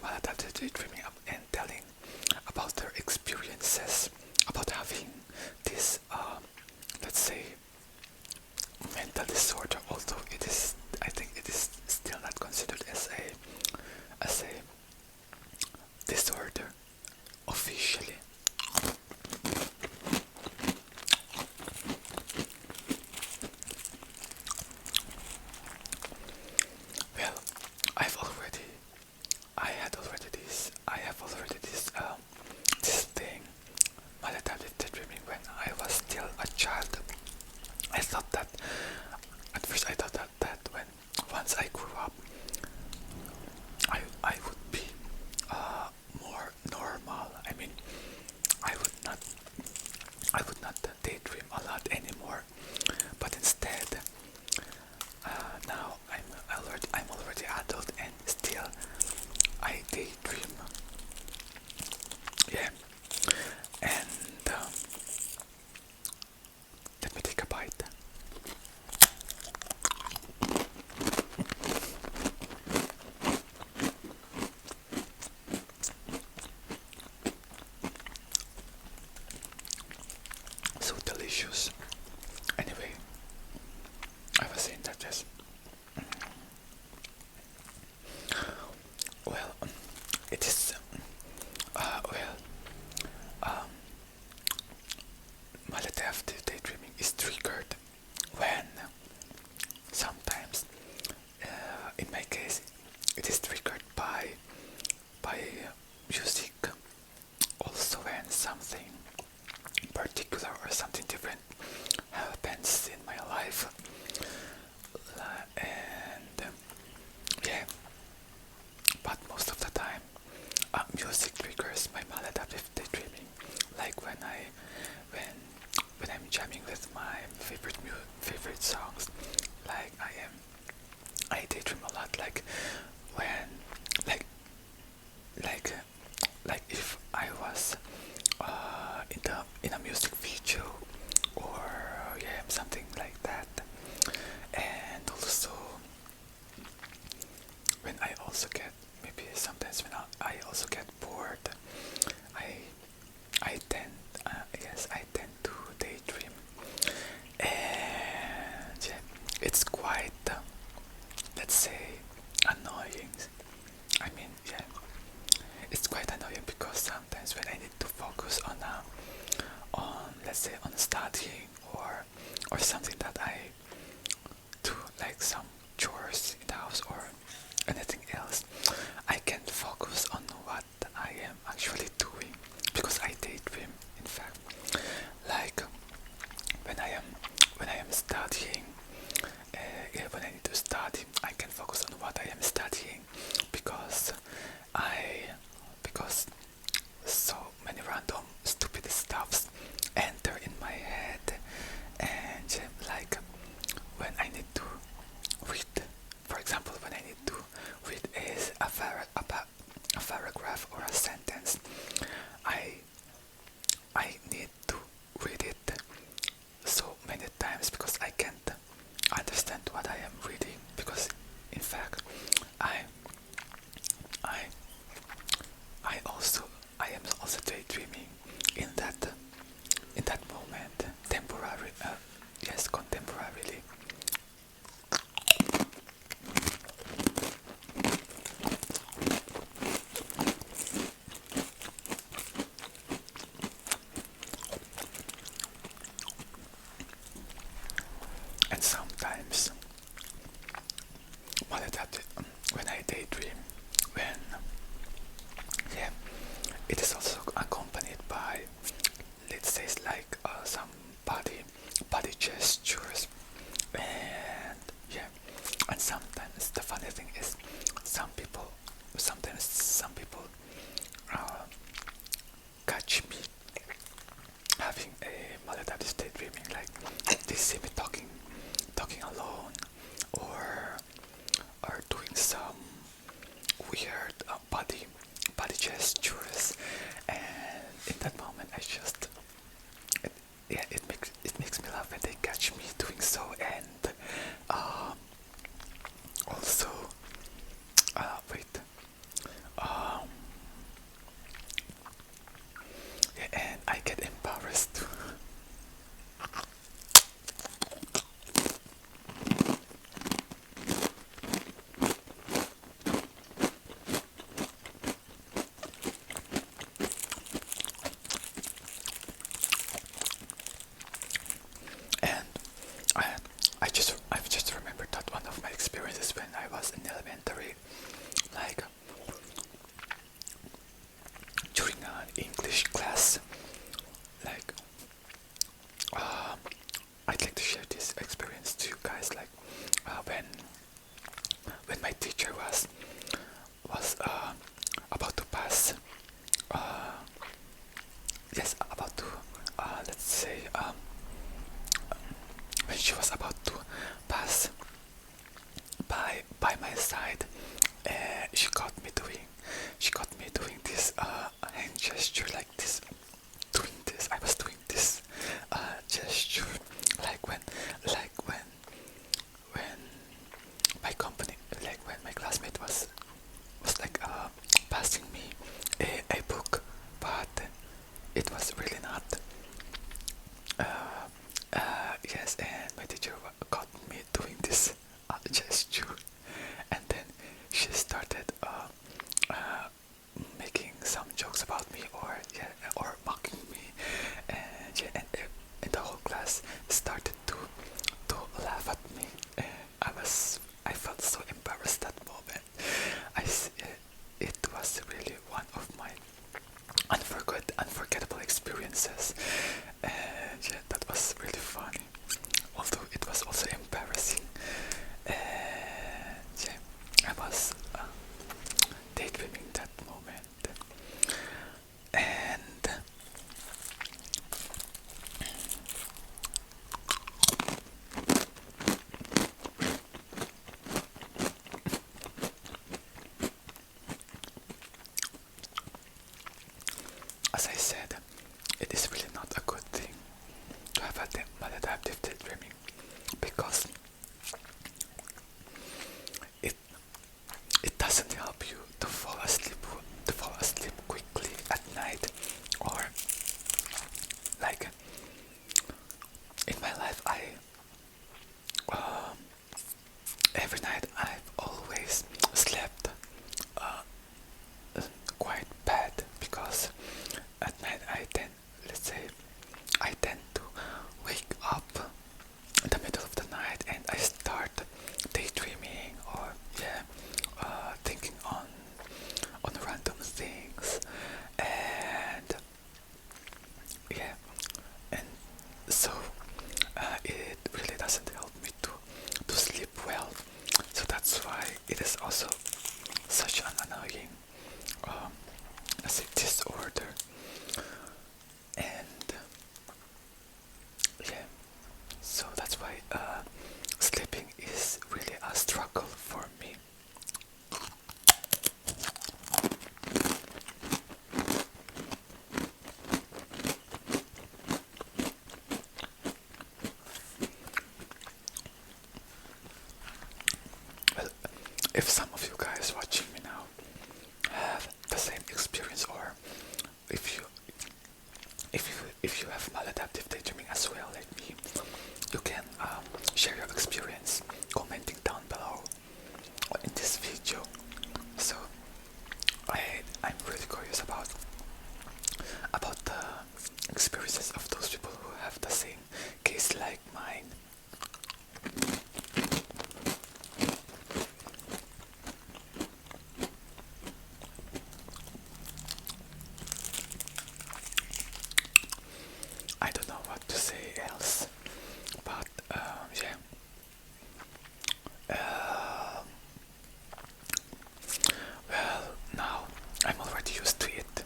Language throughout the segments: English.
maladaptive daydreaming and telling about their experiences about having this, let's say, mental disorder. Although it is, I think it is still not considered as a disorder officially. Well, I have already this thing, maladaptive daydreaming, when I was still a child. I thought that, at first I thought that when, once I grew up, I would be more normal. I mean, I would not, daydream a lot anymore. But instead, now I'm already adult and still I daydream. Yeah, and let me take a bite. So delicious. Anyway, I was saying that yes. Well, it is. Um, maladaptive daydreaming is triggered when sometimes, in my case, it is triggered by music. Also, when something particular or something different happens in my life, and yeah. But most of the time, music triggers my maladaptive daydreaming. Like when when I'm jamming with my favorite songs, like I daydream a lot. Like when like like like if I was in a music video, or yeah, something like that. And also when I also get, maybe sometimes when I also get bored, I I tend to daydream. And yeah, it's quite, let's say, annoying. I mean, yeah, it's quite annoying because sometimes when I need to focus on let's say on studying, or something that I do, like some chores in the house or anything else, I can't focus on what I am actually doing because I daydream. In fact, like when I am studying, yeah, when I need to study, I can focus on what I am studying because I because so many random stupid stuffs enter in my head. And like when I need to read, for example, when I need to read a paragraph or a sentence, I need to read it so many times because I can't understand what I am reading, because in fact I I I am also daydreaming in that moment, temporary, yes, contemporarily. And sometimes when I daydream, when yeah, it is also accompanied by, let's say, like some body gestures. And yeah, and sometimes the funny thing is, sometimes some people uh, catch me having a maladaptive daydreaming, like they see me talking alone, or doing some weird body gestures. And in that moment I just, yeah, it makes me laugh when they catch me doing so. And also wait, um if some of you guys watching me now have the same experience, or if you have maladaptive daydreaming as well like me, you can share your experience commenting down below or in this video. So I'm really curious about the experiences of those people who have the same case like mine. I don't know what to say else, but yeah. Well, now I'm already used to it,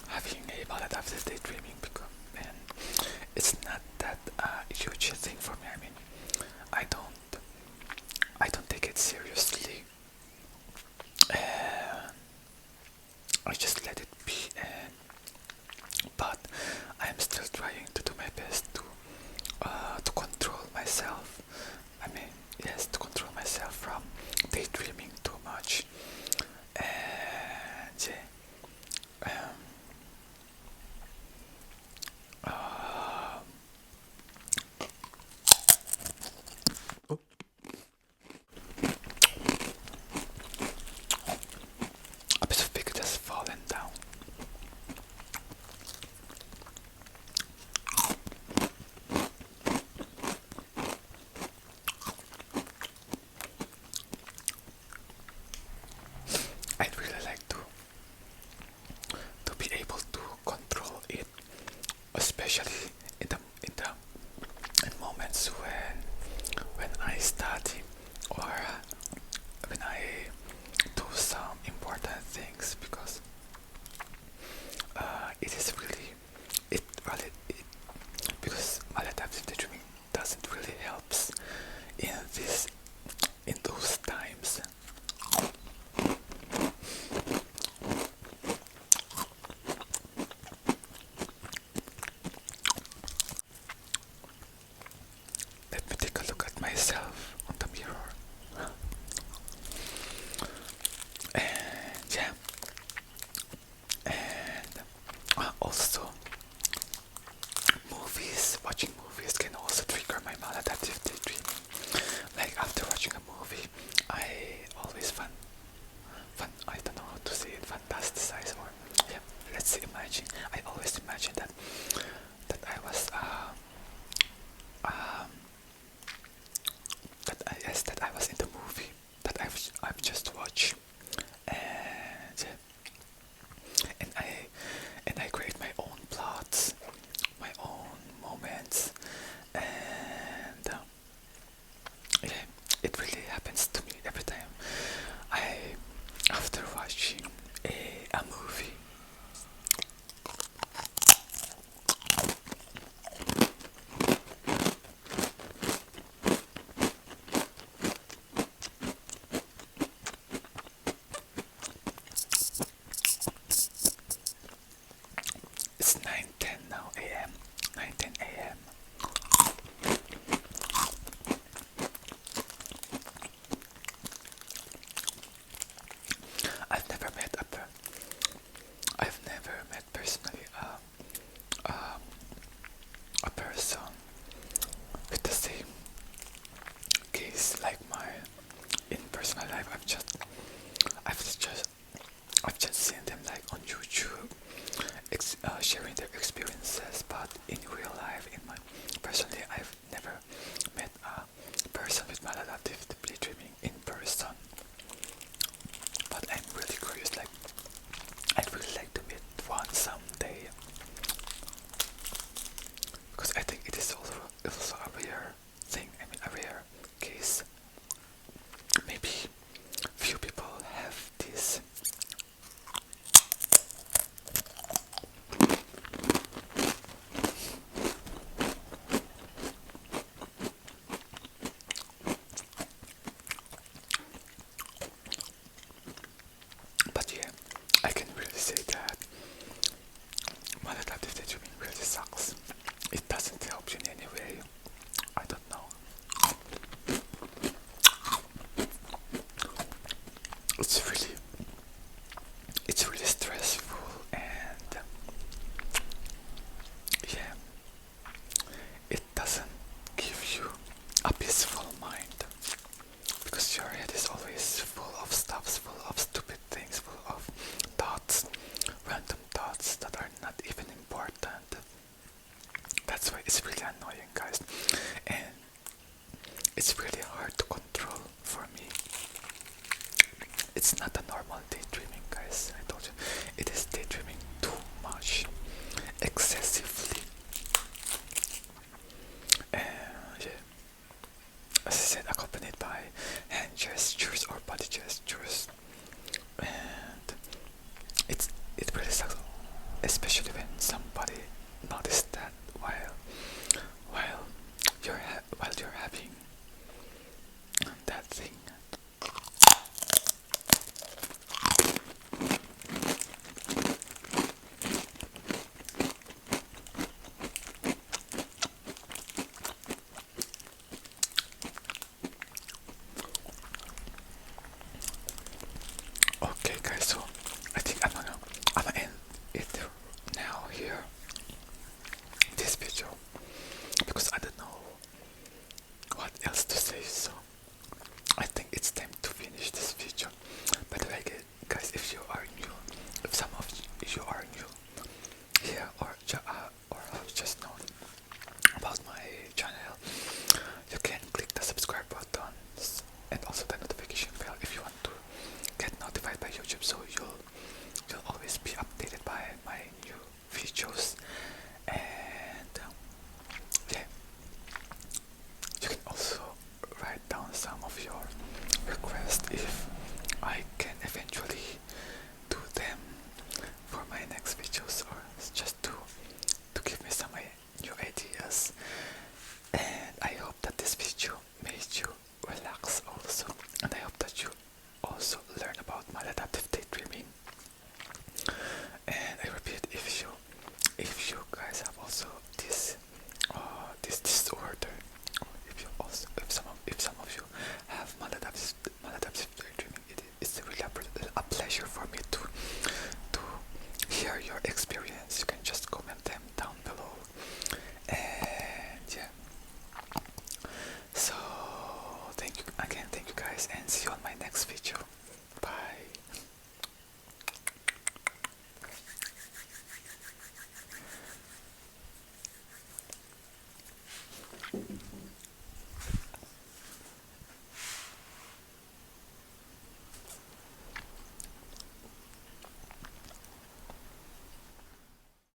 having a maladaptive daydreaming, because man, it's not that huge a thing for me. I mean, I don't take it seriously. I just let it be, but I'm still trying to do my best to control myself. I mean, yes, to control myself from daydreaming too much. And yeah, oh, a piece of bacon has fallen down. I'd really like to be able to control it, especially in moments when I study, or when I do some important things, because it is really it because maladaptive daydreaming doesn't really helps in those times. Let me take a look at myself on the mirror. And yeah, and also watching movies can also trigger my maladaptive daydreaming. Like after watching a movie, I always I don't know how to say it, fantasize, or yeah, let's imagine. I always imagine that I was um that I was in the movie that I've just watched, and and I create my own plots, my own moments, and yeah, it really happens to me every time I after watching a movie. thoughts that are not even important. That's why it's really annoying, guys, and it's really hard to control for me. It's not a normal daydreaming, guys. I told you, it is daydreaming too much, excessively. Yeah, as I said, accompanied by hand gestures or body gestures, and it really sucks, especially when